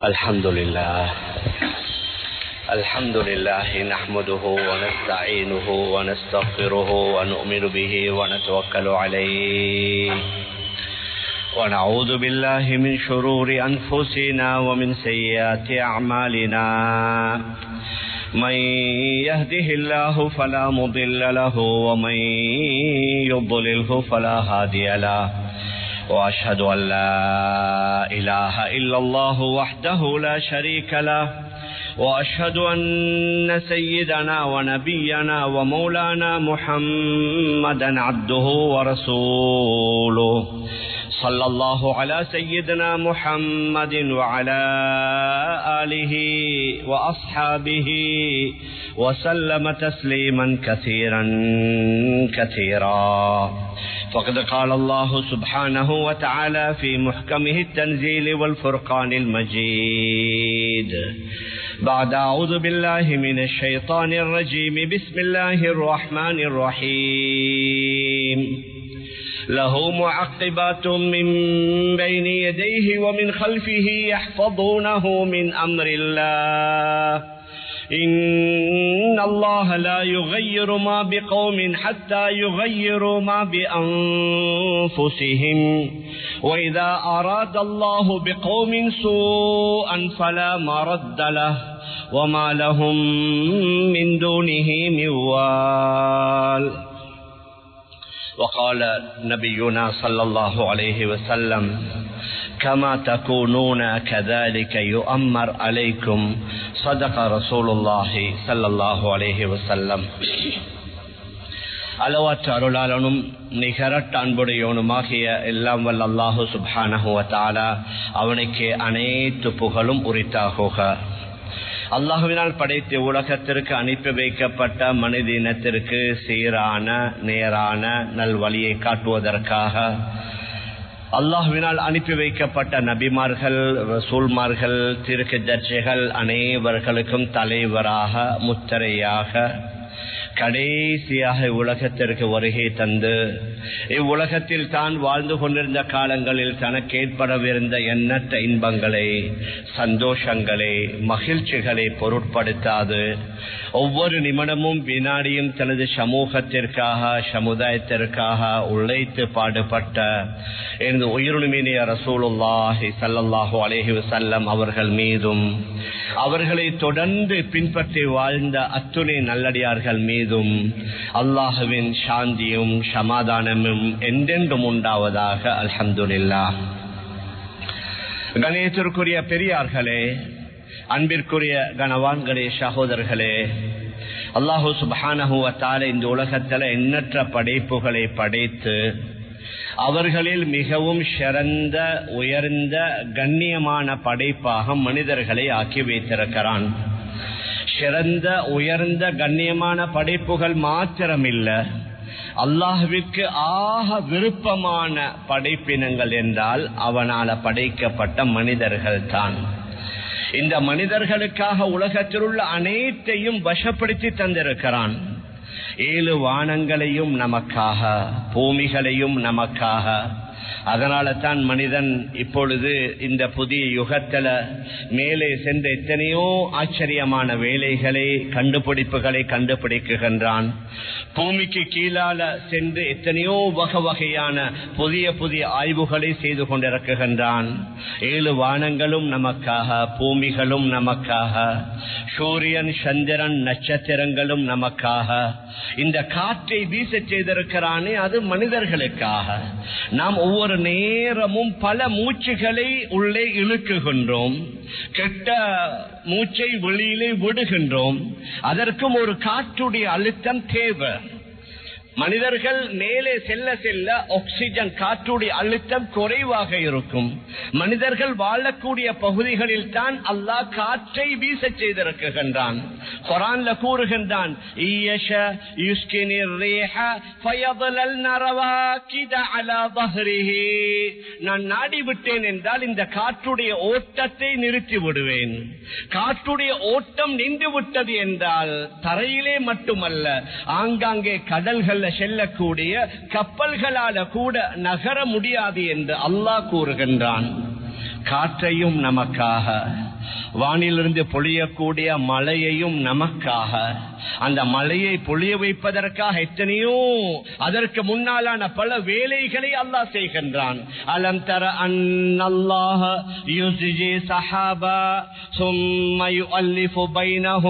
الحمد لله نحمده ونستعينه ونستغفره ونؤمن به ونتوكل عليه ونعوذ بالله من شرور أنفسنا ومن سيئات أعمالنا من يهده الله فلا مضل له ومن يضلله فلا هادي له وأشهد أن لا إله إلا الله وحده لا شريك له وأشهد أن سيدنا ونبينا ومولانا محمدا عبده ورسوله صلى الله على سيدنا محمد وعلى آله وأصحابه وسلم تسليما كثيرا فقد قال الله سبحانه وتعالى في محكمه التنزيل والفرقان المجيد بعد أعوذ بالله من الشيطان الرجيم بسم الله الرحمن الرحيم له معقبات من بين يديه ومن خلفه يحفظونه من أمر الله إن الله لا يغير ما بقوم حتى يغيروا ما بأنفسهم وإذا أراد الله بقوم سوءا فلا مرد له وما لهم من دونه من وال وقال نبينا صلى الله عليه وسلم كما تكونون كذلك يؤمر عليكم صدق رسول الله صلى الله عليه وسلم. அளவற்ற அருளாளனும் நிகரற்ற அன்புடையவனுமாகிய எல்லாம் வல்ல அல்லாஹு சுப்ஹானஹு வ தஆலா அவனுக்கு அனைத்து புகழும் உரித்தாகுக. அல்லாஹுவினால் படைத்த உலகத்திற்கு அனுப்பி வைக்கப்பட்ட மனித இனத்திற்கு சீரான நேரான நல்வழியை காட்டுவதற்காக அல்லாஹுவினால் அனுப்பி வைக்கப்பட்ட நபிமார்கள், ரசூல்மார்கள், தீர்க்கதரிசிகள் அனைவர்களுக்கும் தலைவராக முத்திரையாக கடைசியாக உலகத்திற்கு வருகை தந்து இவ்வுலகத்தில் தான் வாழ்ந்து கொண்டிருந்த காலங்களில் தனக்கு ஏற்படவிருந்த எண்ணற்ற இன்பங்களை, சந்தோஷங்களை, மகிழ்ச்சிகளை பொருட்படுத்தாது ஒவ்வொரு நிமிடமும் வினாடியும் தனது சமூகத்திற்காக, சமுதாயத்திற்காக உழைத்து பாடுபட்ட எனது உயிரினுமினிய ரசூலுல்லாஹி ஸல்லல்லாஹு அலைஹி வஸல்லம் அவர்கள் மீதும் அவர்களை தொடர்ந்து பின்பற்றி வாழ்ந்த அத்துணை நல்லடியார்கள் மீதும் அல்லாஹுவின் சாந்தியும் சமாதானமும் என்றென்றும் உண்டாவதாக. அல்ஹம்துலில்லாஹ். கணேசருக்குரிய பெரியார்களே, அன்பிற்குரிய கனவான்களே, சகோதரர்களே, அல்லாஹு சுப்ஹானஹு வ தஆலா இந்த உலகத்தில் எண்ணற்ற படைப்புகளை படைத்து அவர்களில் மிகவும் சிறந்த, உயர்ந்த, கண்ணியமான படைப்பாக மனிதர்களை ஆக்கி வைத்திருக்கிறான். சிறந்த, உயர்ந்த, கண்ணியமான படைப்புகள் மாத்திரமில்ல, அல்லாஹ்விற்கு ஆக விருப்பமான படைப்பினங்கள் என்றால் அவனால படைக்கப்பட்ட மனிதர்கள் தான். இந்த மனிதர்களுக்காக உலகத்தில் உள்ள அனைத்தையும் வசப்படுத்தி தந்திருக்கிறான். 7 வானங்களையும் நமக்காக, பூமிகளையும் நமக்காக. அதனால தான் மனிதன் இப்பொழுது இந்த புதிய யுகத்தில் மேலே சென்ற எத்தனையோ ஆச்சரியமான வேலைகளை, கண்டுபிடிப்புகளை கண்டுபிடிக்கின்றான். பூமிக்கு கீழால சென்று எத்தனையோ வகையான புதிய புதிய ஆய்வுகளை செய்து கொண்டிருக்கின்றான். 7 வானங்களும் நமக்காக, பூமிகளும் நமக்காக, சூரியன், சந்திரன், நட்சத்திரங்களும் நமக்காக. இந்த காற்றை வீச செய்திருக்கிறானே அது மனிதர்களுக்காக. நாம் ஒவ்வொரு நேரமும் பல மூச்சுகளை உள்ளே இழுக்குகின்றோம், கெட்ட மூச்சை வெளியிலே விடுகின்றோம். அதற்கும் ஒரு காற்றுடைய அழுத்தம் தேவை. மனிதர்கள் மேலே செல்ல செல்ல ஆக்சிஜன், காற்றுடைய அழுத்தம் குறைவாக இருக்கும். மனிதர்கள் வாழக்கூடிய பகுதிகளில் தான் அல்லாஹ் காற்றை வீச செய்திருக்கின்றான். குர்ஆன்ல கூறுகின்றான், நான் நாடிவிட்டேன் என்றால் இந்த காற்றுடைய ஓட்டத்தை நிறுத்தி விடுவேன். காற்றுடைய ஓட்டம் நின்று விட்டது என்றால் தரையிலே மட்டுமல்ல, ஆங்காங்கே கடல்கள் செல்லக்கூடிய கப்பல்களால கூட நகர முடியாது என்று அல்லாஹ் கூறுகின்றான். காற்றையும் நமக்காக, வானிலிருந்து பொழியக்கூடிய மழையையும் நமக்காக, அந்த மழையை பொழிய வைப்பதற்காக எத்தனையோ அதற்கு முன்னாலான பல வேலைகளை அல்லாஹ் செய்கின்றான். அலம் தர அன்னல்லாஹ யுஸ்ஜி ஸஹாபா ثم يؤلف بينه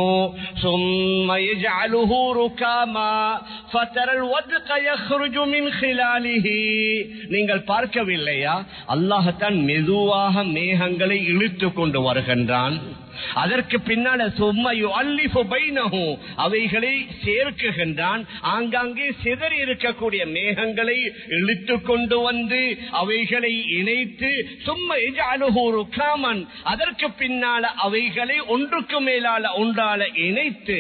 ثم يجعله ركاما فترى الودق يخرج من خلاله. நீங்கள் பார்க்கவில்லையா, அல்லாஹ் தான் மெதுவாக மேகங்களை இழுத்து கொண்டு வருகின்றான். அதற்கு பின்னால அவைகளை சேர்க்குகின்றான். ஆங்காங்கே சிதறி இருக்கக்கூடிய மேகங்களை இழுத்து கொண்டு வந்து அவைகளை இணைத்து அதற்கு பின்னால அவைகளை ஒன்றுக்கு மேலால ஒன்றால இணைத்து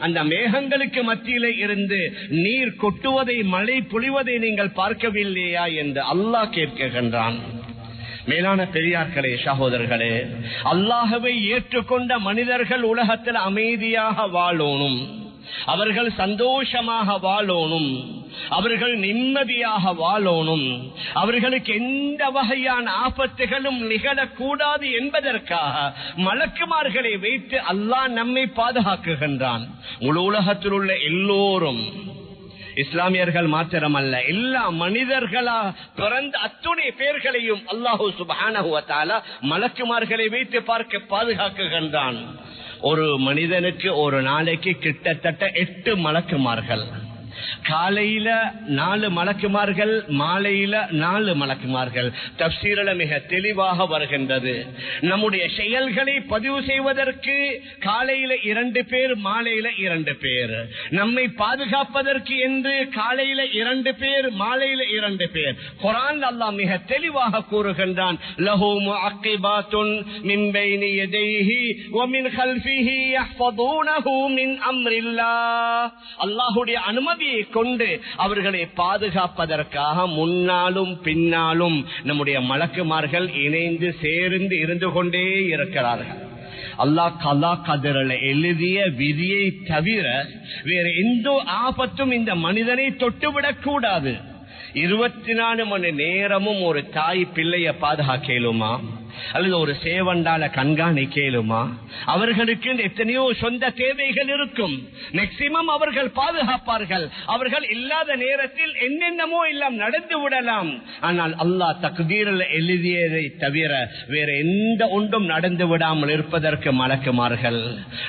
அந்த மேகங்களுக்கு மத்தியிலே இருந்து நீர் கொட்டுவதை, மழை பொழிவதை நீங்கள் பார்க்கவில்லையா என்று அல்லாஹ் கேட்கின்றான். மேலான பெரியார்களே, சகோதரர்களே, அல்லாஹ்வை ஏற்றுக்கொண்ட மனிதர்கள் உலகத்தில் அமைதியாக வாழணும், அவர்கள் சந்தோஷமாக வாழணும், அவர்கள் நிம்மதியாக வாழணும், அவர்களுக்கு எந்த வகையான ஆபத்துகளும் நிகழக்கூடாது என்பதற்காக மலக்குமார்களை வைத்து அல்லாஹ் நம்மை பாதுகாக்குகின்றான். முழு உலகத்தில் உள்ள எல்லோரும், இஸ்லாமியர்கள் மாத்திரமல்ல, எல்லா மனிதர்களா பிறந்த அத்துணை பேர்களையும் அல்லாஹு சுப்ஹானஹு வ தஆலா மலக்குமார்களை வைத்து பார்க்க பாதுகாக்குகின்றான். ஒரு மனிதனுக்கு ஒரு நாளைக்கு கிட்டத்தட்ட 8 மலக்குமார்கள். காலையில 4 மலக்குமார்கள், மாலையில 4 மலக்குமார்கள். தஃப்சீரில் மிக தெளிவாக வருகின்றது. நம்முடைய செயல்களை பதிவு செய்வதற்கு காலையில 2 பேர், மாலையில 2 பேர். நம்மை பாதுகாப்பதற்கு என்று காலையில 2 பேர், மாலையில 2 பேர். குர்ஆன் அல்லாஹ் மிக தெளிவாக கூறுகின்றான், லஹு முஅக்கிபாத்துன் மின் பைனி யதைஹி வ மின் கல்ஃபிஹி யஹ்ஃபதுனஹு மின் அம்ரில்லாஹ். அல்லாஹ்வுடைய அனுமதி கொண்டு அவர்களை பாதுகாப்பதற்காக முன்னாலும் பின்னாலும் நம்முடைய மலக்குமார்கள் இணைந்து சேர்ந்து இருந்து கொண்டே இருக்கிறார்கள். அல்லாஹ் கலா கதிரல எழுதிய விதியை தவிர வேற எந்த ஆபத்தும் இந்த மனிதனை தொட்டுவிடக் கூடாது. 24 மணி நேரமும் ஒரு தாய் பிள்ளைய பாதுகாக்கலுமா, அல்லது ஒரு சேவண்டால கண்காணிக்கலுமா? அவர்களுக்கு எத்தனையோ சொந்த தேவைகள் இருக்கும். மேக்சிமம் அவர்கள் பாதுகாப்பார்கள். அவர்கள் இல்லாத நேரத்தில் என்னென்னமோ எல்லாம் நடந்து விடலாம். ஆனால் அல்லாஹ் தக்தீரில் எழுதியதை தவிர வேற எந்த ஒன்றும் நடந்து விடாமல் இருப்பதற்கு மலக்குமார்கள்,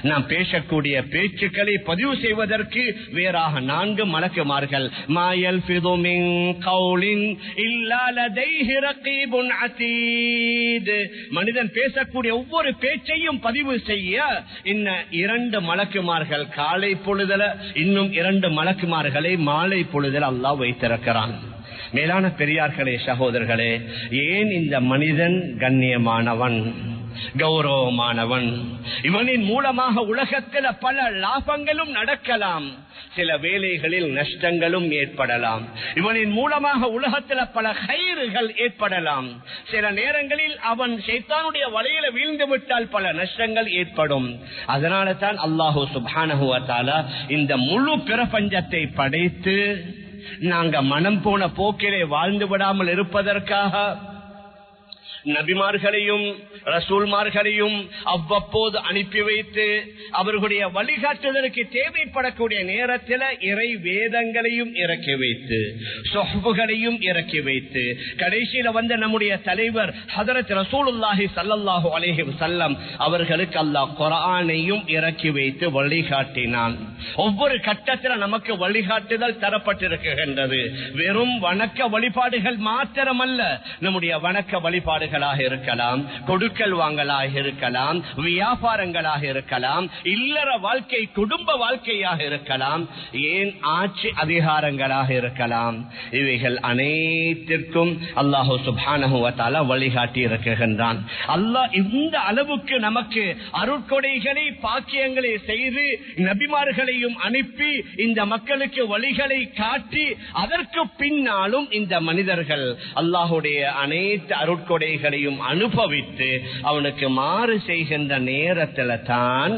நாம் பேசக்கூடிய பேச்சுக்களை பதிவு செய்வதற்கு வேறாக 4 மலக்குமார்கள். மாயல் ஃபிதுமின் கௌலின் இல்லா லதைஹி ரகீபுன் அதீத். மனிதன் பேசக்கூடிய ஒவ்வொரு பேச்சையும் பதிவு செய்ய இன்னும் 2 மலக்குமார்கள் காலை பொழுதுல, இன்னும் 2 மலக்குமார்களை மாலை பொழுதுல அல்லாஹ் வைத்திருக்கிறான். மேலான பெரியார்களே, சகோதரர்களே, ஏன் இந்த மனிதன் கண்ணியமானவன், கௌரவமானவன்? இவனின் மூலமாக உலகத்தில் பல லாபங்களும் நடக்கலாம், சில வேளைகளில் நஷ்டங்களும் ஏற்படலாம். இவனின் மூலமாக உலகத்தில் பல கைறுகள் ஏற்படலாம். சில நேரங்களில் அவன் ஷைத்தானுடைய வலையில வீழ்ந்து விட்டால் பல நஷ்டங்கள் ஏற்படும். அதனால தான் அல்லாஹு சுப்ஹானஹு வ தஆலா இந்த முழு பிரபஞ்சத்தை படைத்து நாங்க மனம் போன போக்கிலே வாழ்ந்து விடாமல் இருப்பதற்காக நபிமார்களையும் ரசூல்மார்களையும் அவ்வப்போது அனுப்பி வைத்து அவர்களுடைய வழிகாட்டுதலுக்கு தேவைப்படக்கூடிய நேரத்தில் இறை வேதங்களையும் இறக்கி வைத்து, சொஹ்புகளையும் இறக்கி வைத்து, கடைசியில வந்த நம்முடைய தலைவர் ஹதரத் ரசூலுல்லாஹி ஸல்லல்லாஹு அலைஹி வஸல்லம் அவர்களுக்கு அல்லாஹ் குர்ஆனையும் இறக்கி வைத்து வழிகாட்டினான். ஒவ்வொரு கட்டத்தில் நமக்கு வழிகாட்டுதல் தரப்பட்டிருக்கின்றது. வெறும் வணக்க வழிபாடுகள் மாத்திரமல்ல, நம்முடைய வணக்க வழிபாடுகளாக இருக்கலாம், கொடுக்கல் வாங்கலாக இருக்கலாம், வியாபாரங்களாக இருக்கலாம், இல்லற வாழ்க்கை, குடும்ப வாழ்க்கையாக இருக்கலாம், ஏன் ஆட்சி அதிகாரங்களாக இருக்கலாம். இவைகள் அனைத்திற்கும் அல்லாஹு சுப்ஹானஹு வ தஆலா வழிகாட்டி இருக்கின்றான். அல்லாஹ் இந்த அளவுக்கு நமக்கு அருட்கொடைகளை, பாக்கியங்களை செய்து நபிமார்களையும் அனுப்பி இந்த மக்களுக்கு வழிகளை காட்டி, அதற்கு பின்னாலும் இந்த மனிதர்கள் அல்லாஹுடைய அனைத்து அருட்கொடைகள் அருட்கொடைகளையும் அனுபவித்து அவனுக்கு மாறு செய்கின்ற நேரத்தில் தான்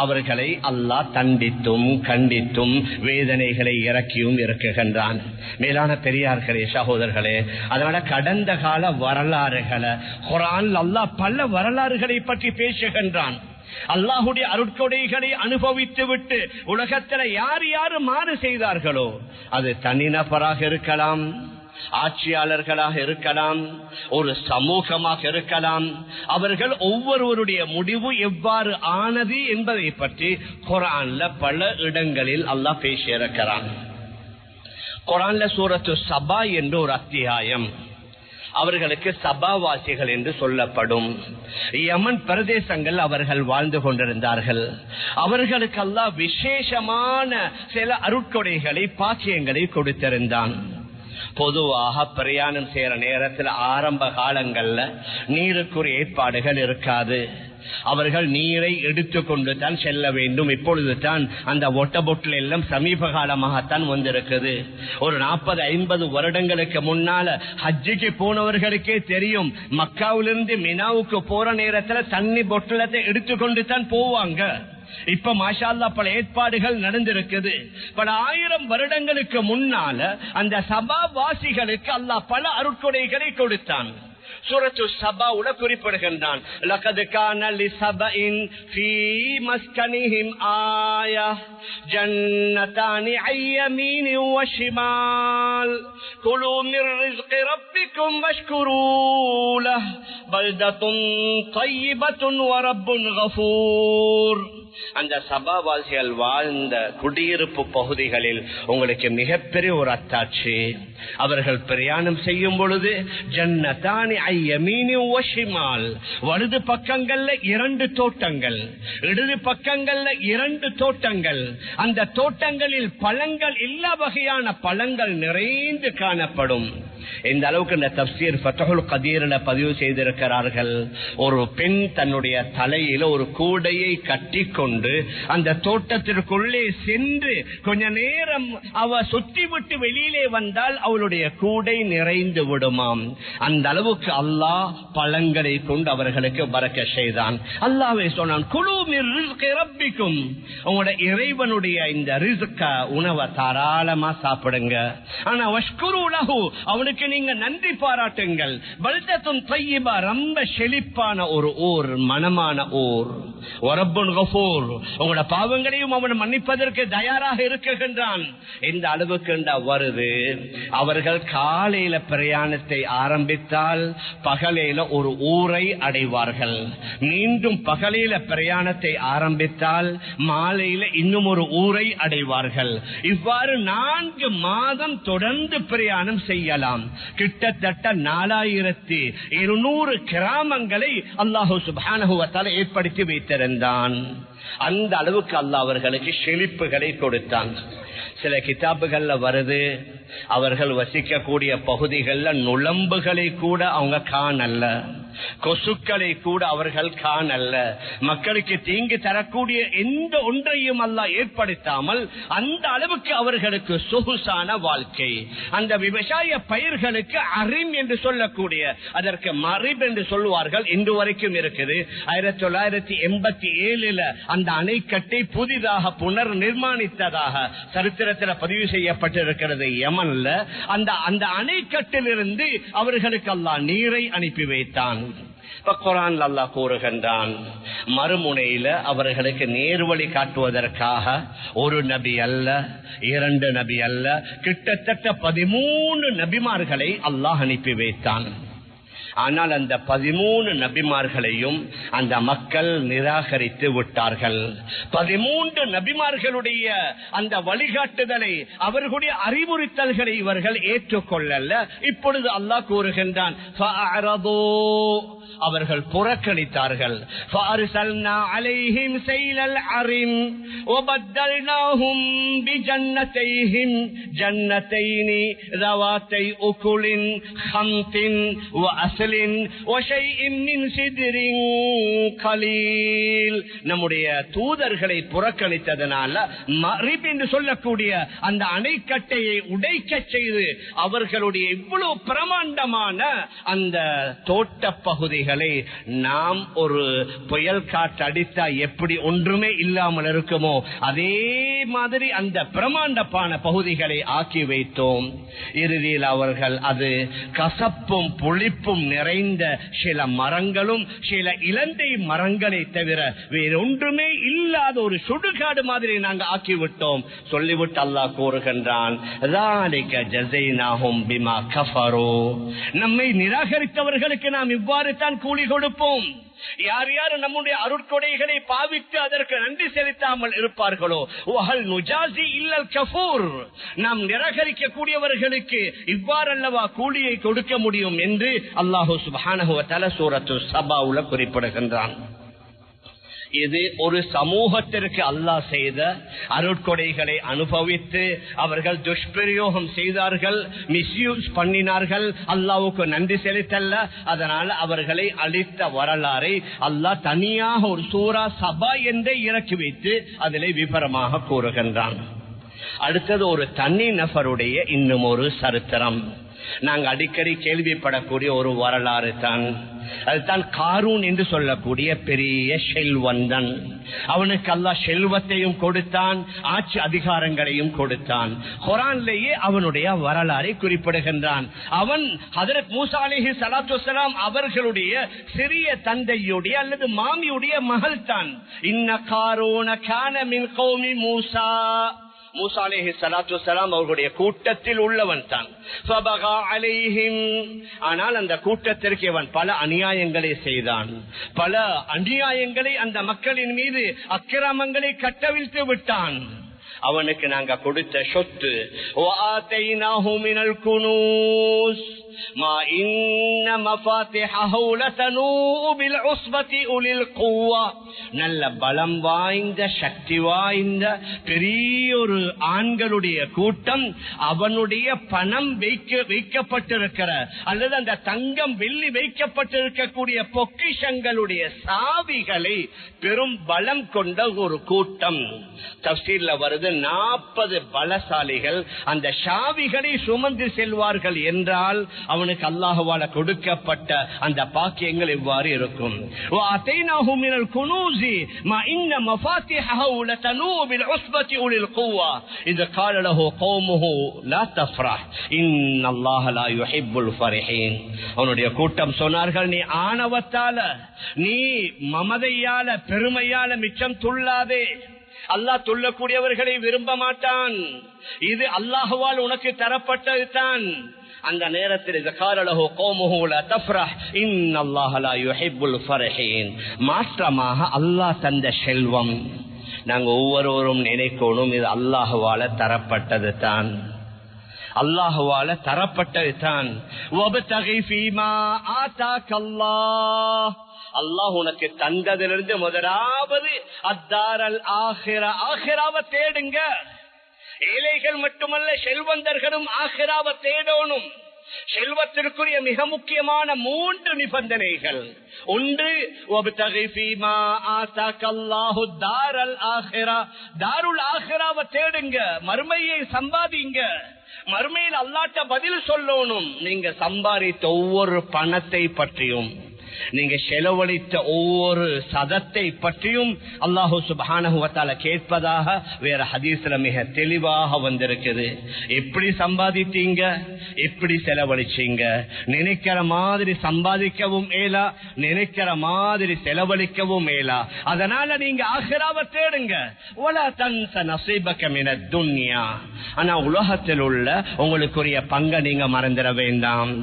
அவர்களை அல்லாஹ் தண்டித்தும் கண்டித்தும் வேதனைகளை இறக்கியும் இருக்குகின்றான். மேலான பெரியார்களே, சகோதரர்களே, அதனால கடந்த கால வரலாறுகளை குர்ஆனில் அல்லாஹ் பல வரலாறுகளை பற்றி பேசுகின்றான். அல்லாஹுடைய அருட்கொடைகளை அனுபவித்து விட்டு உலகத்தில் யார் யார் மாறு செய்தார்களோ, அது தனிநபராக இருக்கலாம், ஆட்சியாளர்களாக இருக்கலாம், ஒரு சமூகமாக இருக்கலாம், அவர்கள் ஒவ்வொருவருடைய முடிவு எவ்வாறு ஆனது என்பதை பற்றி குர்ஆன்ல பல இடங்களில் அல்லாஹ் பேசியிருக்கிறான். குர்ஆன்ல சூரத்து சபா என்ற ஒரு அத்தியாயம், அவர்களுக்கு சபாவாசிகள் என்று சொல்லப்படும் யமன் பிரதேசங்கள் அவர்கள் வாழ்ந்து கொண்டிருந்தார்கள். அவர்களுக்கு அல்லாஹ் விசேஷமான சில அருட்கொடைகளை பாக்கியங்களை கொடுத்திருந்தான். பொதுவாக பிரயாணம் செய்யற நேரத்தில் ஆரம்ப காலங்கள்ல நீருக்குரிய ஏற்பாடுகள் இருக்காது. அவர்கள் நீரை எடுத்துக்கொண்டு தான் செல்ல வேண்டும். இப்பொழுது தான் அந்த ஒட்ட பொட்டில் எல்லாம் சமீப காலமாகத்தான் வந்திருக்குது. ஒரு 40-50 வருடங்களுக்கு முன்னால ஹஜ்ஜுக்கு போனவர்களுக்கே தெரியும், மக்காவிலிருந்து மினாவுக்கு போற நேரத்துல தண்ணி பொட்டலத்தை எடுத்துக்கொண்டு தான் போவாங்க. இப்ப மாஷா அல்லாஹ் பல ஏற்பாடுகள் நடந்திருக்குது. பல 1000 வருடங்களுக்கு முன்னால அந்த சபாவாசிகளுக்கு அல்லாஹ் பல அருட்கொடைகளை கொடுத்தான். சூரத்து சபாவுல குறிப்பிடுகின்றான், லகத் கான லிஸபஇன் ஃபீ மஸ்கனிஹிம் ஆயா ஜன்னதானி அய்யமீன் வ ஷிமால் குலூ மிர் ரிஸ்கி ரப்பிக்கும் வஷ்குரூ லஹ் பல்தத்துன் தய்யிபத்துன் வ ரப்புன் கஃபூர். அந்த சபாவாசிகள் வாழ்ந்த குடியிருப்பு பகுதிகளில் உங்களுக்கு மிகப்பெரிய ஒரு அத்தாட்சி. அவர்கள் பிரயாணம் செய்யும் பொழுது ஜன்னதானி ஐயமீனி வ ஷிமால், வலது பக்கங்கள்ல 2 தோட்டங்கள், இடது பக்கங்கள்ல 2 தோட்டங்கள். அந்த தோட்டங்களில் பழங்கள், எல்லா வகையான பழங்கள் நிறைந்து காணப்படும். இந்த அளவுக்கு இந்த தப்சீர் ஃபத்ஹுல் கதீர்ல பதிவு செய்திருக்கிறார்கள். ஒரு பெண் தன்னுடைய தலையில ஒரு கூடையை கட்டி கொண்டு அந்த தோட்டத்திற்குள்ளே சென்று கொஞ்ச நேரம் அவ சுத்தி விட்டு வெளியிலே வந்தால் அவளுடைய கூடை நிறைந்து விடுமாம். அந்த அளவுக்கு அல்லாஹ் பழங்களை கொண்டு அவர்களுக்கு பரக்க செய்தான். அல்லாஹ்வே சொன்னான், குலூ மிர் ரிஸ்கி ரப்பிக்கும், உங்களுடைய இறைவனுடைய இந்த ரிஸ்க உணவை தாராளமா சாப்பிடுங்க. ஆனா வஷ்குரு லஹு, அவனுக்கு நீங்க நன்றி பாராட்டுங்கள். பல்தத்துன் தய்யிபா, ரொம்ப செழிப்பான ஒரு ஊர், மனமான ஊர். ரப்புன் கஃபூர், உங்களோட பாவங்களையும் அவன் மன்னிப்பதற்கு தயாராக இருக்குகின்றான். இந்த அளவுக்கு வருது. அவர்கள் காலையில பிரயாணத்தை ஆரம்பித்தால் பகலையில ஒரு ஊரை அடைவார்கள். மீண்டும் பகலையில பிரயாணத்தை ஆரம்பித்தால் மாலையில இன்னும் ஒரு ஊரை அடைவார்கள். இவ்வாறு 4 மாதம் தொடர்ந்து பிரயாணம் செய்யலாம். கிட்டத்தட்ட 4200 கிராமங்களை அல்லாஹு சுப்ஹானஹு வ தஆலா ஏற்படுத்தி வைத்திருந்தான். அந்த அளவுக்கு அல்லாஹ் அவர்களுக்கு செழிப்புகளை கொடுத்தான். சில கிதாபுகள்ல வருது, அவர்கள் வசிக்கக்கூடிய பகுதிகளில் நுளம்புகளை கூட அவங்க காணல்ல, கொசுக்களை கூட அவர்கள் காணல்ல. மக்களுக்கு தீங்கு தரக்கூடிய எந்த ஒன்றையும் அல்லாஹ் ஏற்படுத்தாமல் அந்த அளவுக்கு அவர்களுக்கு சொகுசான வாழ்க்கை. அந்த விவசாய பயிர்களுக்கு அரிம் என்று சொல்லக்கூடிய, அதற்கு மரிப் என்று சொல்லுவார்கள், இன்று வரைக்கும் இருக்குது. 1987 அந்த அணைக்கட்டை புதிதாக புனர் நிர்மாணித்ததாக சரித்திரத்தில் பதிவு செய்யப்பட்டிருக்கிறது. யமன்ல அந்த அணைக்கட்டிலிருந்து அவர்களுக்கு அல்லாஹ் நீரை அனுப்பி வைத்தான். குர்ஆன்ல அல்லாஹ் கூறுகின்றான், மறுமுனையில அவர்களுக்கு நேர்வழி காட்டுவதற்காக ஒரு நபி அல்ல, 2 நபி அல்ல, கிட்டத்தட்ட 13 நபிமார்களை அல்லாஹ் அனுப்பி வைத்தான். ஆனால் அந்த 13 நபிமார்களையும் அந்த மக்கள் நிராகரித்து விட்டார்கள். 13 நபிமார்களுடைய அந்த வழிகாட்டுதலை, அவர்களுடைய அறிவுறுத்தல்களை இவர்கள் ஏற்றுக்கொள்ளல. இப்பொழுது அல்லாஹ் கூறுகின்றான், அவர்கள் புறக்கணித்தார்கள். فَأَرْسَلْنَا عَلَيْهِمْ سَيْلَ الْعَرِمِ وَبَدَّلْنَاهُمْ بِجَنَّتَيْهِمْ جَنَّتَيْنِ ذَوَاتَيْ أُكُلٍ خَمْطٍ وَأَثَلٍ அஸ்லின் வ ஷைஇன் மின் சித்ரின் கலீல். நம்முடைய தூதர்களை புறக்கணித்ததனால மரிப் என்று சொல்லக்கூடிய அந்த அணைக்கட்டையை உடைக்க செய்து அவர்களுடைய இவ்வளவு பிரமாண்டமான அந்த தோட்ட பகுதிகளை நாம் ஒரு புயல் காற்று அடித்தா எப்படி ஒன்றுமே இல்லாமல் இருக்குமோ அதே மாதிரி அந்த பிரமாண்டமான பகுதிகளை ஆக்கி வைத்தோம். இறுதியில் அவர்கள் அது கசப்பும் புளிப்பும் நிறைந்த சில மரங்களும் சில இலந்தை மரங்களை தவிர வேறொன்றுமே இல்லாத ஒரு சுடுகாடு மாதிரி நாங்கள் ஆக்கிவிட்டோம். சொல்லிவிட்டு அல்லாஹ் கூறுகின்றான், நம்மை நிராகரித்தவர்களுக்கு நாம் இவ்வாறு தான் கூலி கொடுப்போம். யார் யார் நம்முடைய அருட்கொடைகளை பாவித்து அதற்கு நன்றி செலுத்தாமல் இருப்பார்களோ நாம் நிராகரிக்க கூடியவர்களுக்கு இவ்வாறல்லவா கூலியை கொடுக்க முடியும் என்று அல்லாஹு சுப்ஹானஹு வ தஆலா சூரத்து சபாவுல குறிப்பிடுகின்றான். இது ஒரு சமூகத்திற்கு அல்லாஹ் செய்த அருட்கொடைகளை அனுபவித்து அவர்கள் துஷ்பிரயோகம் செய்தார்கள், மிஸ்யூஸ் பண்ணினார்கள், அல்லாஹ்வுக்கு நன்றி செலுத்தல்ல. அதனால அவர்களை அழித்த வரலாறை அல்லாஹ் தனியாக ஒரு சூரா சபா என்றே இறக்கி வைத்து அதிலே விபரமாக கூறுகின்றான். அடுத்தது ஒரு தனி நபருடைய இன்னும் ஒரு சரித்திரம். நாங்கள் அடிக்கடி கேள்விப்படக்கூடிய ஒரு வரலாறு தான். அதுதான் காரூன் என்று சொல்லக்கூடிய பெரிய செல்வந்தன். அவனுக்கு அல்லாஹ் செல்வத்தையும் கொடுத்தான், ஆட்சி அதிகாரங்களையும் கொடுத்தான். குர்ஆனிலேயே அவனுடைய வரலாறை குறிப்பிடுகின்றான். அவன் ஹஜ்ரத் மூசா அலைஹி ஸலாத்து வஸலாம் அவர்களுடைய சிறிய தந்தையுடைய அல்லது மாமியுடைய மகள் தான். இன்ன காரூன கான மின் கௌமி மூசா, மூசா அலைஹி ஸலாத்து வஸலாம் அவர்களுடைய கூட்டத்தில் உள்ளவன் தான். ஃபபகா அலைஹிம், ஆனால் அந்த கூட்டத்திற்கு அவன் பல அநியாயங்களை செய்தான். பல அநியாயங்களை அந்த மக்களின் மீது அக்கிரமங்களை கட்டவிழ்த்து விட்டான். அவனுக்கு நாங்க கொடுத்த சொத்து வஆதைனாஹு மினல் குனூஸ் மா இன்ன மஃபாத்திஹஹு லதனூஉ பில் உஸ்பதி உலில் குவ்வா. நல்ல பலம் வாய்ந்த சக்தி வாய்ந்த பெரிய ஒரு ஆண்களுடைய கூட்டம் அவனுடைய பணம் வைக்கப்பட்டிருக்கிற அல்லது அந்த தங்கம் வெள்ளி வைக்கப்பட்டிருக்கக்கூடிய பொக்கிஷங்களுடைய சாவிகளை பெரும் பலம் கொண்ட ஒரு கூட்டம். தஃசீர்ல வருது 40 பலசாலிகள் அந்த சாவிகளை சுமந்து செல்வார்கள் என்றால் அவனுக்கு அல்லாஹ்வால கொடுக்கப்பட்ட அந்த பாக்கியங்கள் எவ்வாறு இருக்கும். வஅதைனாஹு மினல் குனூஸி மா இன்ன மஃபாத்திஹஹு லதனூ பில் உஸ்பதி உலில் குவ்வா இத قال له قومه لا تفرح ان الله لا يحب الفرحين. அவனுடைய கூட்டம் சொன்னார்கள், நீ ஆணவத்தால நீ மமதையால பெருமையால மிச்சம் துள்ளாதே. அல்லாஹ் துள்ளக்கூடியவர்களை விரும்ப மாட்டான். இது அல்லாஹ்வால் உனக்கு தரப்பட்டது தான். அந்த நேரத்தில் மாற்றமாக அல்லாஹ் தந்த செல்வம் நாங்க ஒவ்வொருவரும் நினைக்கணும், இது அல்லாஹ்வால தரப்பட்டது தான், அல்லாஹ்வால தரப்பட்டது தான். அல்லாஹ் உனக்கு தந்ததிலிருந்து முதலாவது அத்தாரல் ஆகிரா, ஆகிராவை தேடுங்க. ஏழைகள் மட்டுமல்ல செல்வந்தர்களும் ஆகிராவை தேடணும். செல்வத்திற்குரிய மிக முக்கியமான 3 நிபந்தனைகள். ஒன்று தாருல் ஆகிராவை தேடுங்க, மறுமையை சம்பாதிங்க. மறுமையில் அல்லாஹ்ட்ட பதில் சொல்லணும். நீங்க சம்பாதித்த ஒவ்வொரு பணத்தை பற்றியும் நீங்க செலவழித்த ஒவ்வொரு சதத்தை பற்றியும் அல்லாஹு சுப்ஹானஹு வ தஆலா கேட்பதாக வேற ஹதீஸ்ல மிக தெளிவாக வந்திருக்குது. எப்படி சம்பாதித்தீங்க, எப்படி செலவழிச்சீங்க. நினைக்கிற மாதிரி சம்பாதிக்கவும் ஏலா, நினைக்கிற மாதிரி செலவழிக்கவும் ஏலா. அதனால நீங்க ஆகிராவை தேடுங்க. வலா தன்ஸ நஸீபக மினத் துன்யா. ஆனா உலகத்தில் உள்ள உங்களுக்குரிய பங்கை நீங்க மறந்துட வேண்டாம்.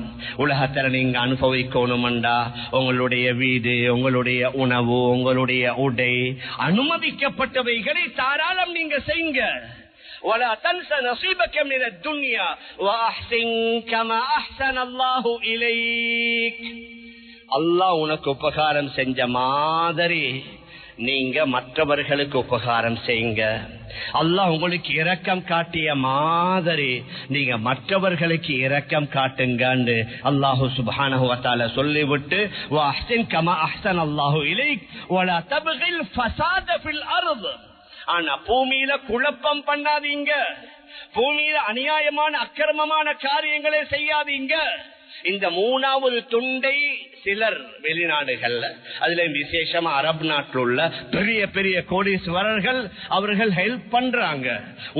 உலகத்துல நீங்க அனுபவிக்கணும்டா உங்களுடைய வீடு, உங்களுடைய உணவு, உங்களுடைய உடை, அனுமதிக்கப்பட்டவைகளை தாராளம் நீங்க செய்யுங்க. ولا تنس نصيبك من الدنيا واحسن كما احسن الله اليك. அல்லாஹ் உனக்கு உபகாரம் செஞ்ச மாதிரி நீங்க மற்றவர்களுக்கு உபகாரம் செய்யுங்க. அல்லாஹ் உங்களுக்கு இரக்கம் காட்டிய மாதிரி நீங்க மற்றவர்களுக்கு இரக்கம் காட்டுங்க அல்லாஹு சுப்ஹானஹு வ தஆலா சொல்லிவிட்டு வஅஹ்சின் கமா அஹ்ஸன அல்லாஹு இலைக் வலா தப்கில் ஃபஸாத ஃபில் அர்த். ஆனா பூமியில குழப்பம் பண்ணாதீங்க, பூமியில அநியாயமான அக்கிரமமான காரியங்களை செய்யாதீங்க. இந்த மூணாவது துண்டை சிலர் வெளிநாடுகள்ல, அதுல விசேஷமா அரபு நாட்டில் உள்ள பெரிய பெரிய கோடீஸ்வரர்கள் அவர்கள் ஹெல்ப் பண்றாங்க,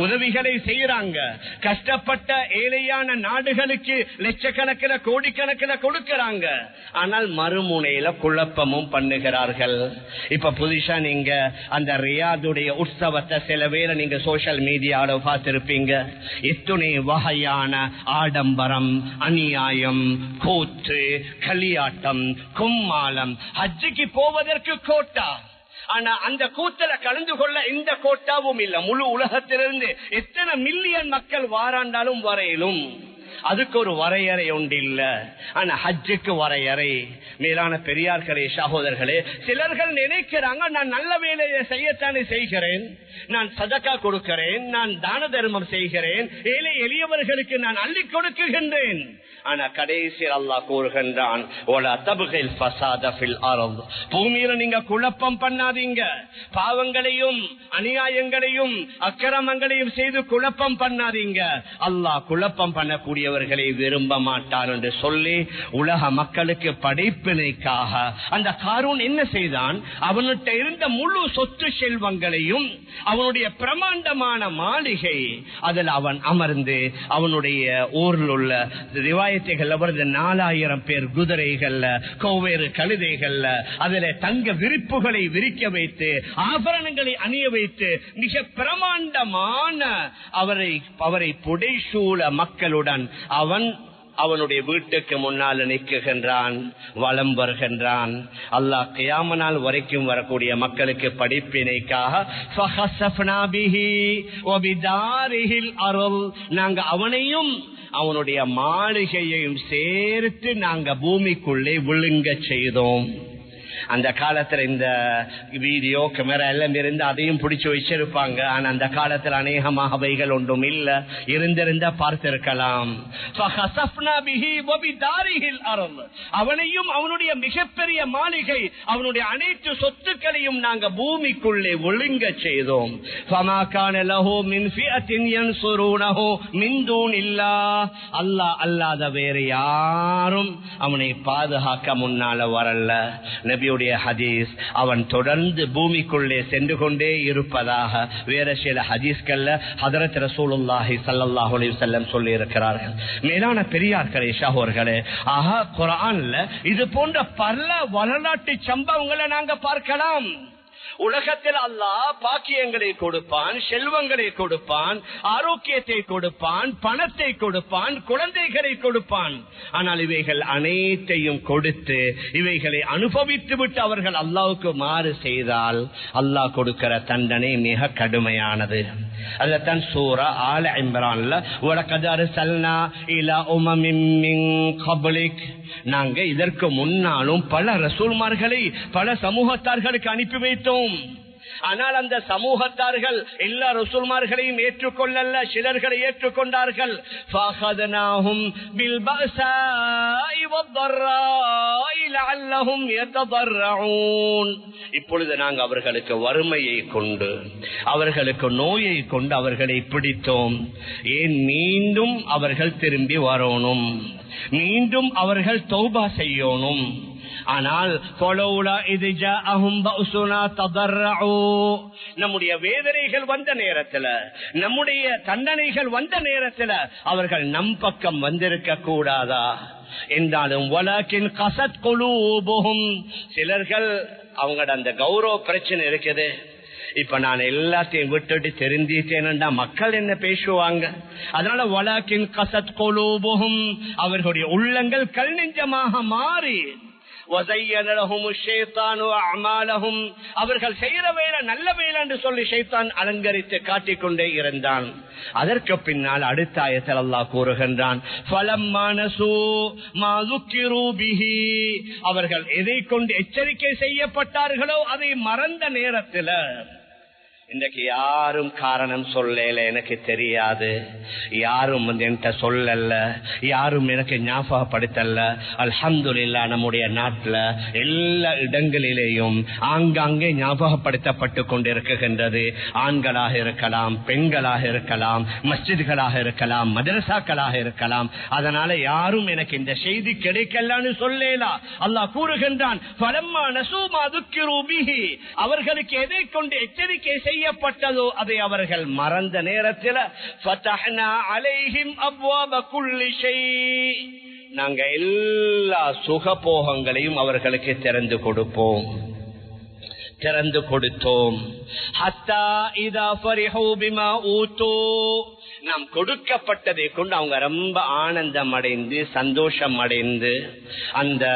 உதவிகளை செய்யறாங்க. கஷ்டப்பட்ட ஏழையான நாடுகளுக்கு லட்சக்கணக்கில் கோடிக்கணக்கில் கொடுக்கறாங்க. ஆனால் மறுமுனையில குழப்பமும் பண்ணுகிறார்கள். இப்ப புதுசா நீங்க அந்த ரியாதுடைய உற்சவத்தை சில பேரை நீங்க சோசியல் மீடியாவோட பார்த்திருப்பீங்க. எத்துணை வகையான ஆடம்பரம், அநியாயம், கூத்து, களியாட்டம், கும்மாளம், ஹஜ்ஜுக்கு போவதற்கு கோட்டா. ஆனா அந்த கூத்தல கலந்து கொள்ள எந்த கோட்டாவும் இல்ல. முழு உலகத்திலிருந்து எத்தனை மில்லியன் மக்கள் வாராண்டாலும் வரையிலும் அதுக்கு ஒரு வரையறை ஒன்று இல்ல. ஆனா ஹஜ்ஜுக்கு வரையறை. மேலான பெரியார்களே, சகோதரர்களே, சிலர்கள் நினைக்கிறாங்க நான் நல்ல வேலையை செய்யத்தானே செய்கிறேன், நான் சதக்கா கொடுக்கிறேன், நான் தான தர்மம் செய்கிறேன், ஏழை எளியவர்களுக்கு நான் அள்ளி கொடுக்குகின்றேன். ஆனா கடைசி அல்லாஹ் கூறுகின்றான், பூமியில நீங்க குழப்பம் பண்ணாதீங்க, பாவங்களையும் அநியாயங்களையும் அக்கிரமங்களையும் செய்து குழப்பம் பண்ணாதீங்க. அல்லாஹ் குழப்பம் பண்ணக்கூடியவர்களை விரும்ப மாட்டார் என்று சொல்லி உலக மக்களுக்கு படைப்பினைக்காக அந்த காரூன் என்ன செய்தான்? அவனுடைய இருந்த முழு சொத்து செல்வங்களையும், அவனுடைய பிரமாண்டமான மாளிகை, அதில் அவன் அமர்ந்து அவனுடைய ஊரில் உள்ள ரிவாயத்துகள் 4000 பேர் குதிரைகள்ல, கோவேறு கழுதைகள்ல, அதில் தங்க விரிப்புகளை விரிக்க வைத்து, ஆபரணங்களை அணிய வைத்து, மிக பிரமாண்டமான அவரை புடைசூழ மக்களுடன் அவனுடைய வீட்டுக்கு முன்னால் நிற்குகின்றான், வலம் வருகின்றான். அல்லாஹ் கியாம நாள் வரைக்கும் வரக்கூடிய மக்களுக்கு படிப்பினைக்காக நாங்க அவனையும் அவனுடைய மாளிகையையும் சேர்த்து நாங்க பூமிக்குள்ளே விழுங்க செய்தோம். அந்த காலத்துல இந்த வீடியோ கேமரா எல்லாம் இருந்து அதையும் பிடிச்சு வச்சிருப்பாங்க. ஆனா அந்த காலத்துல அநேகமாக அவைகள் ஒன்றும் இல்ல. இருந்திருந்தா பார்த்திருக்கலாம். அவனையும் அவனுடைய மிகப்பெரிய மாளிகை, அவனுடைய அனைத்து சொத்துக்களையும் நாங்க பூமிக்குள்ளே ஒழுங்க செய்தோம். அல்லாஹ் அல்லாத வேறு யாரும் அவனை பாதுகாக்க முன்னால வரல. நபியுடைய ஹதீஸ், அவன் தொடர்ந்து பூமிக்குள்ளே சென்று கொண்டே இருப்பதாக வேற சில ஹதீஸ்கள்ல ஹதரத் ரசூலுல்லாஹி ஸல்லல்லாஹு அலைஹி வஸல்லம் சொல்லி இருக்கிறார்கள். மேலான பெரியார்களே, சகோதரர்களே, குர்ஆன்ல இது போன்ற பல வரலாற்று சம்பவங்களை நாங்க பார்க்கலாம். உலகத்தில் அல்லாஹ் பாக்கியங்களை கொடுப்பான், செல்வங்களை கொடுப்பான், ஆரோக்கியத்தை கொடுப்பான், பணத்தை கொடுப்பான், குழந்தைகளை கொடுப்பான். ஆனால் இவைகள் அனைத்தையும் கொடுத்து இவைகளை அனுபவித்து விட்டு அவர்கள் அல்லாஹ்வுக்கு மாறு செய்தால் அல்லாஹ் கொடுக்கிற தண்டனை மிக கடுமையானது. அதத்தான் சூரா ஆல இம்ரான்ல வலகத் அர்சல்னா இலா உமமின் மின் கப்லிக், நாங்க இதற்கு முன்னாலும் பல ரசூல்மார்களை பல சமூகத்தார்களுக்கு அனுப்பி வைத்தோம். ஆனால் அந்த சமூகத்தார்கள் எல்லா ரசூல்மார்களையும் ஏற்றுக்கொள்ளல, சிலர்களை ஏற்றுக்கொண்டார்கள். இப்பொழுது நாங்கள் அவர்களுக்கு வறுமையை கொண்டு, அவர்களுக்கு நோயை கொண்டு அவர்களை பிடித்தோம். ஏன் மீண்டும் அவர்கள் திரும்பி வரணும், மீண்டும் அவர்கள் தௌபா செய்யணும். ஆனால் நம்முடைய வேதனைகள் வந்த நேரத்தில், நம்முடைய தண்டனைகள் வந்த நேரத்தில் அவர்கள் நம் பக்கம் வந்திருக்க கூடாதா என்றாலும் வலக்கின் கசத் குலூபுஹும், சிலர்கள் அவங்களோட அந்த கௌரவ பிரச்சனை இருக்குது. இப்ப நான் எல்லாத்தையும் விட்டுட்டு தெரிஞ்சிட்டேன்டா மக்கள் என்ன பேசுவாங்க, அதனால வலக்கின் கசத் குலூபுஹும், அவர்களுடைய உள்ளங்கள் கல் நெஞ்சமாக மாறி வஸய்யன லஹுமுஷ் ஷைத்தானு அஅமாலஹும், அவர்கள் செய்யற வேலை நல்ல வேலை என்று சொல்லி ஷைத்தான் அலங்கரித்து காட்டிக் கொண்டே இருந்தான். அதற்கு பின்னால் அடுத்த ஆயத்தில் அல்லாஹ் கூறுகின்றான், ஃபலம்மா நஸூ மா ذுக்கிரு பிஹி, அவர்கள் எதை கொண்டு எச்சரிக்கை செய்யப்பட்டார்களோ அதை மறந்த நேரத்தில், இன்றைக்கு யாரும் காரணம் சொல்லல, எனக்கு தெரியாது, யாரும் என்கிட்ட சொல்லல, யாரும் எனக்கு ஞாபகப்படுத்தல. அல்ஹம்துலில்லாஹ் நம்முடைய நாட்டில் எல்லா இடங்களிலேயும் ஆங்காங்கே ஞாபகப்படுத்தப்பட்டு கொண்டிருக்கின்றது. ஆண்களாக இருக்கலாம், பெண்களாக இருக்கலாம், மஸ்ஜித்களாக இருக்கலாம், மதரசாக்களாக இருக்கலாம். அதனால யாரும் எனக்கு இந்த செய்தி கிடைக்கலன்னு சொல்லல. அல்லாஹ் கூறுகின்றான், ஃபலம்மா நஸூ மா ذுக்கிரு பிஹி, அவர்களுக்கு எதை கொண்டு எச்சரிக்கை செய்யப்பட்டதோ அதை அவர்கள் மறந்த நேரத்தில் ஃபதஹ்னா அலைஹிம் அப்வாப குல்லி ஷை, நாங்க எல்லா சுகபோகங்களையும் அவர்களுக்கு திறந்து கொடுத்தோம். ஹத்தா இதா ஃபரிஹூ பிமா ஊது, நாம் கொடுக்கப்பட்டதை கொண்டு அவங்க ரொம்ப ஆனந்தம் அடைந்து சந்தோஷம் அடைந்து அந்த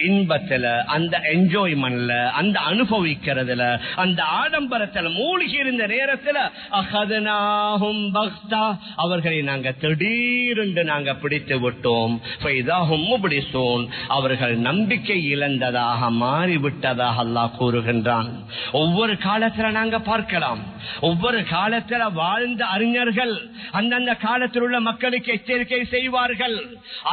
இன்பத்துல, அந்த என்ஜாய்மெண்ட்ல, அந்த அனுபவிக்கிறதுல, அந்த ஆடம்பரத்துல மூழ்கி இருந்த நேரத்துல அகதனாஹும் பக்தா, அவர்களை நாங்க திடீரென்று நாங்க பிடித்து விட்டோம். ஃபைதாஹும் முப்லிஸூன், அவர்கள் நம்பிக்கை இழந்ததாக மாறிவிட்டதாக அல்லாஹ் கூறுகின்றான். ஒவ்வொரு காலத்துல நாங்க பார்க்கலாம், ஒவ்வொரு காலத்துல வாழ்ந்த அறிஞர்கள் அந்தந்த காலத்தில் உள்ள மக்களுக்கு எச்சரிக்கை செய்வார்கள்.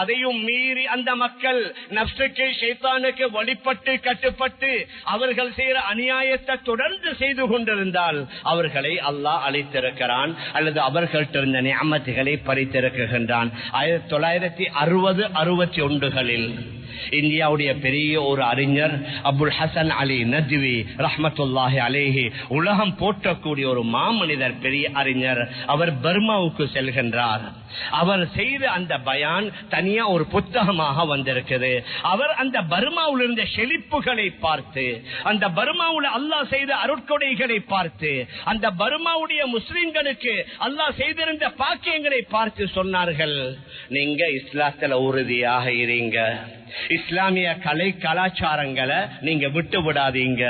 அதையும் மீறி அந்த மக்கள் நஃப்ஸுக்கு ஷைத்தானுக்கு வழிபட்டு கட்டுப்பட்டு அவர்கள் செய்கிற அநியாயத்தை தொடர்ந்து செய்து கொண்டிருந்தால் அவர்களை அல்லாஹ் அழித்திருக்கிறான், அல்லது அவர்கள்ட்ட இருந்த நிஅமத்துகளை பறித்திருக்கின்றான். 1960-61களில் இந்தியாவுடைய பெரிய ஒரு அறிஞர் அபுல் ஹசன் அலி நத்வி ரஹ்மத்துல்லாஹி அலைஹி, உலகம் போற்றக்கூடிய ஒரு மாமனிதர், பெரிய அறிஞர். அவர் பர்மாவுக்கு செல்கின்றார். அவர் செய்த அந்த பயான் தனியா ஒரு புத்தகமாக வந்திருக்குது. அவர் அந்த பர்மாவில் இருந்த செழிப்புகளை பார்த்து, அந்த பர்மாவுல அல்லாஹ் செய்த அருட்கொடைகளை பார்த்து, அந்த பர்மாவுடைய முஸ்லிம்களுக்கு அல்லாஹ் செய்திருந்த பாக்கியங்களை பார்த்து சொன்னார்கள், நீங்க இஸ்லாத்துல உறுதியாக இருங்க, இஸ்லாமிய கலை கலாச்சாரங்களை நீங்க விட்டு விடாதீங்க,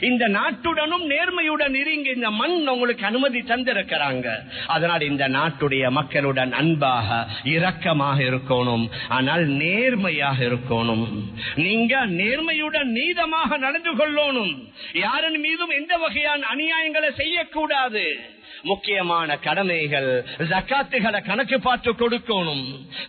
இந்த நாட்டுடனும் நேர்மையுடன் இருங்க, இந்த மண் உங்களுக்கு அனுமதி தந்திருக்கிறாங்க. அதனால் இந்த நாட்டுடைய மக்களுடன் அன்பாக இரக்கமாக இருக்கணும், ஆனால் நேர்மையாக இருக்கணும். நீங்க நேர்மையுடன் நீதமாக நடந்து கொள்ளணும், யாரின் மீதும் எந்த வகையான அநியாயங்களை செய்யக்கூடாது. முக்கியமான கடமைகள் ஜகாத்துகளை கணக்கு பார்த்து கொடுக்கணும்,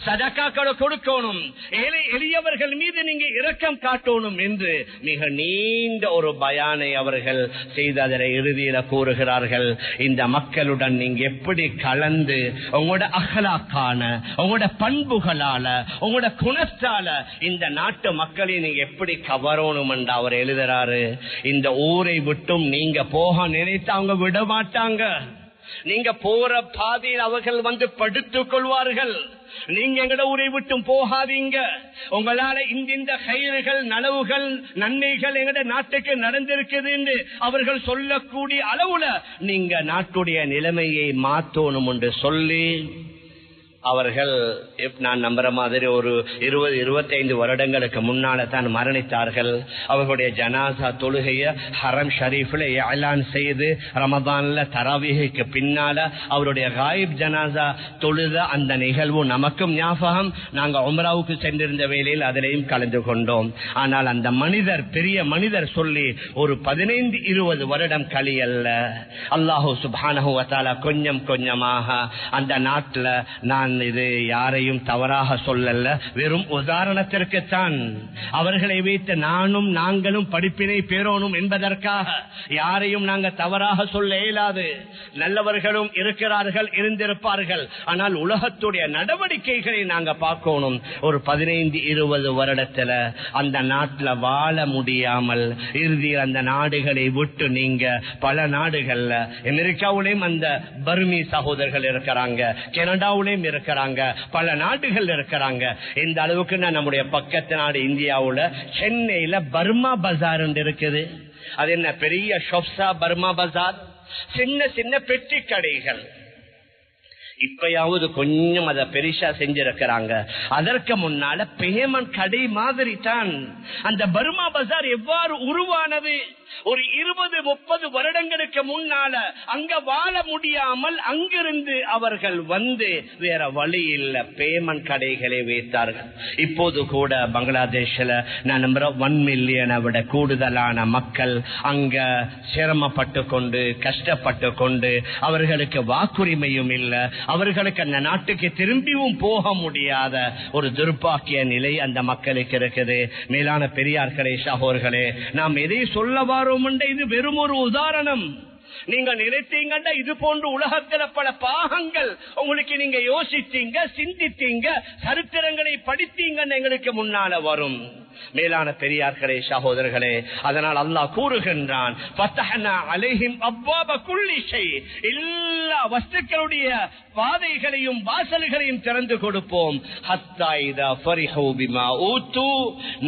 சதகாக்களை கொடுக்கணும், ஏழை எளியவர்கள் மீது நீங்க இரக்கம் காட்டணும் என்று மிக நீண்ட ஒரு பயானை அவர்கள் செய்ததை இறுதியில கூறுகிறார்கள். இந்த மக்களுடன் நீங்க எப்படி கலந்து உங்களோட அகலாக்கான, உங்களோட பண்புகளால, உங்களோட குணத்தால இந்த நாட்டு மக்களை நீங்க எப்படி கவரணும் என்று அவர் எழுதுறாரு. இந்த ஊரை விட்டும் நீங்க போக நினைத்து அவங்க விட மாட்டாங்க. நீங்க போற பாதையில் அவர்கள் வந்து படுத்துக் கொள்வார்கள். நீங்க எங்கட ஊரை விட்டும் போகாதீங்க, உங்களால இந்த கயிறுகள், நலவுகள், நன்மைகள் எங்கட நாட்டுக்கு நடந்திருக்குது என்று அவர்கள் சொல்லக்கூடிய அளவுல நீங்க நாட்டுடைய நிலைமையை மாற்றணும் என்று சொல்லி அவர்கள், நான் நம்புற மாதிரி ஒரு 20-25 வருடங்களுக்கு முன்னால தான் மரணித்தார்கள். அவர்களுடைய ஜனாசா தொழுகைய ஹரம் ஷரீஃப்ல ஏலான் செய்து ரமதான்ல தராவீஹுக்கு பின்னால அவருடைய காயிப் ஜனாசா தொழுத அந்த நிகழ்வு நமக்கும் ஞாபகம். நாங்க உம்ராவுக்கு சென்றிருந்த வேளையில் அதிலையும் கலந்து கொண்டோம். ஆனால் அந்த மனிதர், பெரிய மனிதர் சொல்லி ஒரு 15-20 வருடம் கழியல்ல, அல்லாஹு சுப்ஹானஹு வ தஆலா கொஞ்சம் கொஞ்சமாக அந்த நாட்டுல, நான் இது யாரையும் தவறாக சொல்லல, வெறும் உதாரணத்திற்குத்தான், அவர்களை வைத்து நாங்களும் படிப்பினை பெறணும் என்பதற்காக யாரையும் நாங்க தவறாக சொல்ல இயலாது. நல்லவர்களும் இருக்கிறார்கள், இருந்திருப்பார்கள். ஆனால் உலகத்துடைய நடவடிக்கைகளை நாங்க பார்க்கணும். ஒரு 15-20 வருடத்துல அந்த நாட்டில் வாழ முடியாமல் இறுதியில் அந்த நாடுகளை விட்டு நீங்க பல நாடுகள்ல, அமெரிக்காவிலேயும் அந்த பர்மி சகோதரர்கள் இருக்கிறாங்க, கனடாவிலேயும் இருக்கிறாங்க, பல நாடுகள் இருக்கிறாங்க. இந்த அளவுக்கு நம்முடைய பக்கத்து நாடு இந்தியாவுல சென்னையில பர்மா பஜார் இருக்குது. அது என்ன பெரிய ஷாப்ஸா பர்மா பஜார்? சின்ன சின்ன பெட்டி கடைகள். இப்பயாவது கொஞ்சம் அதை பெரிசா செஞ்சிருக்கிறாங்க. அதற்கு முன்னால பேமெண்ட் கடை மாதிரி தான் அந்த பர்மா பஜார் எவ்வாறு உருவானது? ஒரு 20-30 வருடங்களுக்கு முன்னால அங்க வாழ முடியாமல் அங்கிருந்து அவர்கள் வந்து வேற வழி இல்ல பேமெண்ட் கடைகளை வைத்தார்கள். இப்போது கூட பங்களாதேஷ்ல நான் நம்புறேன் 1 மில்லியனை விட கூடுதலான மக்கள் அங்க சிரமப்பட்டு கொண்டு கஷ்டப்பட்டு கொண்டு அவர்களுக்கு வாக்குரிமையும் இல்ல, அவர்களுக்கு அந்த நாட்டுக்கு திரும்பியும் போக முடியாத ஒரு துர்பாக்கிய நிலை அந்த மக்களுக்கு இருக்குது. மேலான பெரியார்களே சகோதரர்களே, நாம் எதை சொல்ல வாரோம்? இது வெறும் ஒரு உதாரணம். நீங்க நினைத்தீங்கன்னா இது போன்ற உலகத்துல பல பாகங்கள் உங்களுக்கு நீங்க யோசித்தீங்க, சிந்தித்தீங்க, சரித்திரங்களை படித்தீங்கன்னு எங்களுக்கு முன்னால வரும். மேலான பெரியார்களே சகோதரர்களே, அதனால் அல்லாஹ் கூறுகின்றான், ஃபதஹ்னா அலைஹிம் அப்வாப குல்லி ஷை, எல்லா வஸ்துக்களுடைய பாதைகளையும் வாசல்களையும் திறந்து கொடுப்போம். ஹத்தா இதா ஃபரிஹு பிமா ஊது,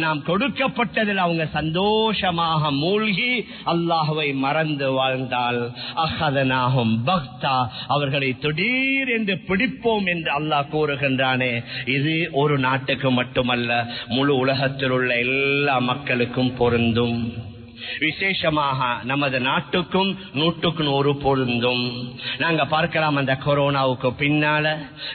நாம் கொடுக்கப்பட்டதில் அவங்க சந்தோஷமாக மூழ்கி அல்லாஹ்வை மறந்து வாழ்ந்தால் அஹதனாஹும் பக்தா, அவர்களை திடீர் என்று பிடிப்போம் என்று அல்லாஹ் கூறுகின்றானே. இது ஒரு நாட்டுக்கு மட்டுமல்ல, முழு உலகத்தில் உள்ள எல்லா மக்களுக்கும் பொருந்தும். விசேஷமாக நமது நாட்டுக்கும் 100% பொருந்தும். நாங்க பார்க்கலாம், அந்த கொரோனாவுக்கு பின்னால,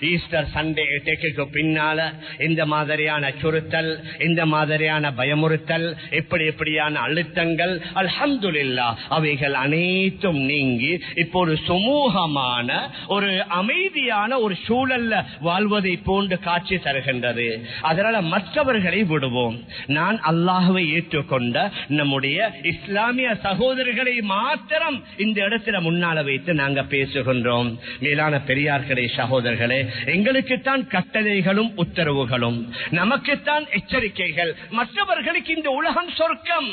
ஈஸ்டர் சண்டே அட்டாக்கு பின்னால இந்த மாதிரியான சுறுத்தல், இந்த மாதிரியான பயமுறுத்தல், எப்படியான அழுத்தங்கள், அல்ஹம்துலில்லாஹ் அவைகள் அனைத்தும் நீங்கி இப்போ ஒரு சுமூகமான ஒரு அமைதியான ஒரு சூழல்ல வாழ்வதை போன்று காட்சி தருகின்றது. அதனால மற்றவர்களை விடுவோம். நான் அல்லாஹ்வை ஏற்றுக்கொண்ட நம்முடைய இஸ்லாமிய சகோதரர்களை மாத்திரம் இந்த இடத்துல முன்னால வைத்து நாங்க பேசுகின்றோம். மேலான பெரியார்களே சகோதரர்களே, எங்களுக்குத்தான் கட்டளைகளும் உத்தரவுகளும், நமக்குத்தான் எச்சரிக்கைகள். மற்றவர்களுக்கு இந்த உலகம் சொர்க்கம்.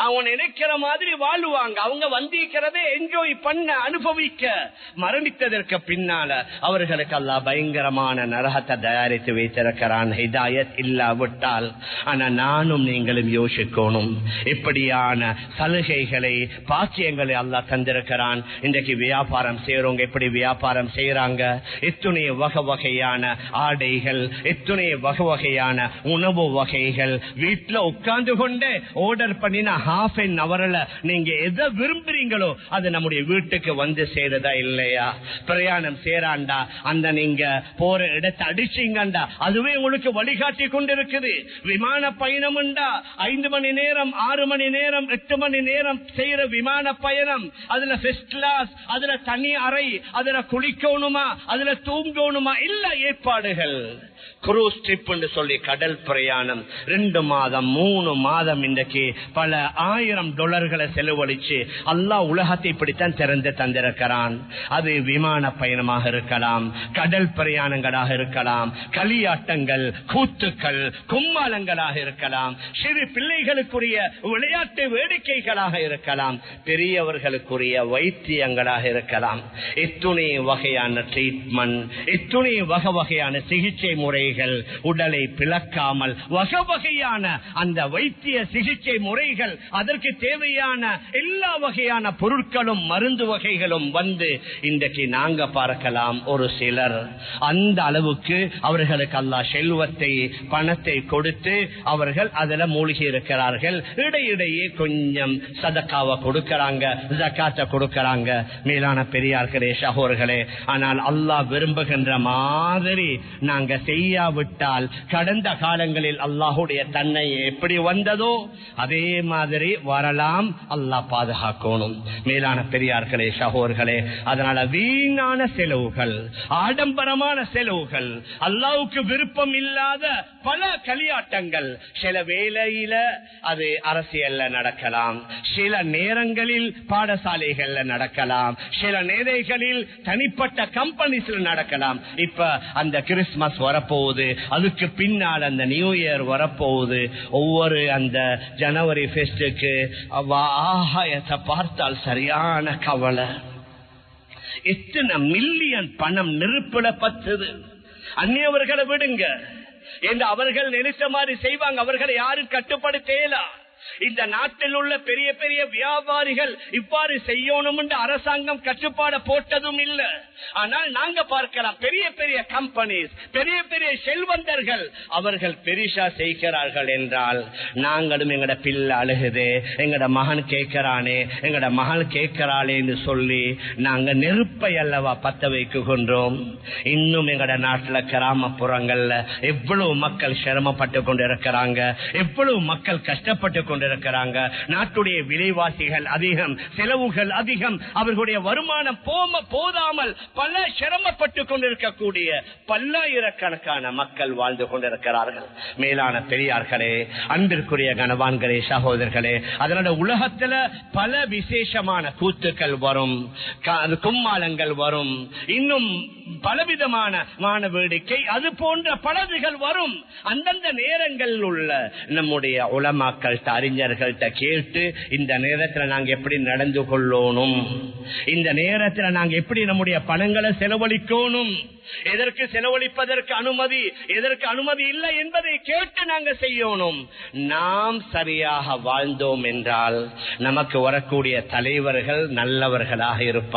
அவங்க நினைக்கிற மாதிரி வாழ்வாங்க. அவங்க வந்திருக்கிறதே என்ஜாய் பண்ண, அனுபவிக்க. மரணித்ததற்கு பின்னால அவர்களுக்கு அல்லாஹ் பயங்கரமான நரகத்தை தயாரித்து வைத்திருக்கிறான், ஹிதாயத் இல்லாவிட்டால். ஆனா நானும் நீங்களும் யோசிக்கணும், இப்படியான சலுகைகளை, பாக்கியங்களை அல்லாஹ் தந்திருக்கிறான். இன்றைக்கு வியாபாரம் செய்யறவங்க எப்படி வியாபாரம் செய்யறாங்க? எத்தனை வகை வகையான ஆடைகள், எத்தனை வகை வகையான உணவு வகைகள். வீட்டுல உட்கார்ந்து கொண்டே ஆர்டர் பண்ணின half an hourல நீங்க எதை விரும்புறீங்களோ அது நம்முடைய வீட்டுக்கு வந்து சேருதா இல்லையா? பிரயாணம் சேராண்டா, அந்த நீங்க போற இடத்தை அடிச்சீங்கண்டா அதுவே உங்களுக்கு வழிகாட்டி கொண்டிருக்குது. விமான பயணம் 5 மணி நேரம், 6 மணி நேரம், 8 மணி நேரம் செய்யற விமான பயணம். அதுல ஃபர்ஸ்ட் கிளாஸ், அதுல தனி அறை, அதுல குளிக்கணுமா, அதுல தூங்கணுமா, இல்ல ஏற்பாடுகள். குரூஸ் ட்ரிப் என்று சொல்லி கடல் பிரயாணம் 2 மாதம் 3 மாதம் இன்றைக்கு பல $1000 செலவழிச்சு அல்லாஹ் உலகத்தை இப்படித்தான் திறந்து தந்திருக்கிறான். அது விமான பயணமாக இருக்கலாம், கடல் பிரயாணங்களாக இருக்கலாம், களியாட்டங்கள், கூத்துக்கள், கும்மாளங்களாக இருக்கலாம், சிறு பிள்ளைகளுக்குரிய விளையாட்டு வேடிக்கைகளாக இருக்கலாம், பெரியவர்களுக்குரிய வைத்தியங்களாக இருக்கலாம். எத்துணை வகையான ட்ரீட்மெண்ட், எத்துணை வகை வகையான சிகிச்சை முறைகள், உடலை பிளக்காமல் வகை வகையான அந்த வைத்திய சிகிச்சை முறைகள், அதற்கு தேவையான எல்லா வகையான பொருட்களும் மருந்து வகைகளும் வந்து இன்றைக்கு நாங்க பார்க்கலாம். ஒரு சிலர் அந்த அளவுக்கு அவர்களுக்கு அல்லாஹ் செல்வத்தை, பணத்தை கொடுத்து அவர்கள் அதில் மூழ்கி இருக்கிறார்கள். இடையிடையே கொஞ்சம் சதக்காவை கொடுக்கிறாங்க, ஜகாத்தை கொடுக்கிறாங்க. மேலான பெரியார்களே சகோதரர்களே, ஆனால் அல்லாஹ் விரும்புகின்ற மாதிரி நாங்க செய்யாவிட்டால் கடந்த காலங்களில் அல்லாஹுடைய தன்னை எப்படி வந்ததோ அதே மாதிரி வரலாம். அல்லாஹ் பாதுகாக்கணும். மேலான பெரியார்களே சகோதரர்களே, அதனால வீணான செலவுகள், ஆடம்பரமான செலவுகள், அல்லாஹ்வுக்கு விருப்பம் இல்லாத பல களியாட்டங்கள், சில வேளையில அது அரசியல்ல நடக்கலாம், சில நேரங்களில் பாடசாலைகள்ல நடக்கலாம், சில நேரங்களில் தனிப்பட்ட கம்பெனிஸ்ல நடக்கலாம். இப்ப அந்த கிறிஸ்துமஸ் வரப்போகுது, அதுக்கு பின்னால் அந்த நியூ இயர் வரப்போகுது. ஒவ்வொரு அந்த ஜனவரி ஃபெஸ்டுக்கு ஆகாயத்தை பார்த்தால் சரியான கவலை. எத்தனை மில்லியன் பணம் நெருப்புல பத்துது. அந்நியவர்களை விடுங்க என்று அவர்கள் நினைச்ச மாதிரி செய்வாங்க. அவர்களை யாரும் கட்டுப்படுத்தல. இந்த நாட்டில் உள்ள பெரிய பெரிய வியாபாரிகள் இவ்வாறு செய்யணும் என்று அரசாங்கம் கட்டுப்பாடு போட்டதும் இல்லை. ஆனால் நாங்க பார்க்கலாம் பெரிய பெரிய கம்பெனிஸ், பெரிய பெரிய செல்வந்தர்கள் அவர்கள் பெரிசா செய்கிறார்கள் என்றால் நாங்களும் எங்கட பிள்ளை அழுகுதே, எங்கட மகன் கேட்கிறானே, எங்கட மகள் கேட்கிறாளே என்று சொல்லி நாங்க நெருப்பை அல்லவா பத்த வைக்கின்றோம். இன்னும் எங்கட நாட்டுல கிராமப்புறங்கள்ல எவ்வளவு மக்கள் சிரமப்பட்டு கொண்டிருக்கிறாங்க, எவ்வளவு மக்கள் கஷ்டப்பட்டு கொண்டிருக்கிறாங்க. நாட்டுடைய விலைவாசிகள் அதிகம், செலவுகள் அதிகம், அவர்களுடைய வருமானம் போதாமல் பல சிரமப்பட்டு கொண்டிருக்கக்கூடிய பல்லாயிரக்கணக்கான மக்கள் வாழ்ந்து கொண்டிருக்கிறார்கள். மேலான பெரியார்களே, அன்பிற்குரிய கனவான்களே, சகோதரர்களே, அதனால உலகத்துல பல விசேஷமான கூத்துக்கள் வரும், கும்மாளங்கள் வரும், இன்னும் பலவிதமான வேடிக்கை, அது போன்ற பலதுகள் வரும். அந்தந்த நேரங்களில் உள்ள நம்முடைய உலமாக்கள் அறிஞர்கள்ட்ட கேட்டு இந்த நேரத்தில் நாங்க எப்படி நடந்து கொள்ளணும், இந்த நேரத்தில் நாங்க எப்படி நம்முடைய பணங்களை செலவழிக்கணும், எதற்கு செலவழிப்பதற்கு அனுமதி, எதற்கு அனுமதி இல்லை என்பதை கேட்டு நாங்க செய்யணும். நாம் சரியாக வாழ்ந்தோம் என்றால் நமக்கு வரக்கூடிய தலைவர்கள் நல்லவர்களாக இருப்பார்.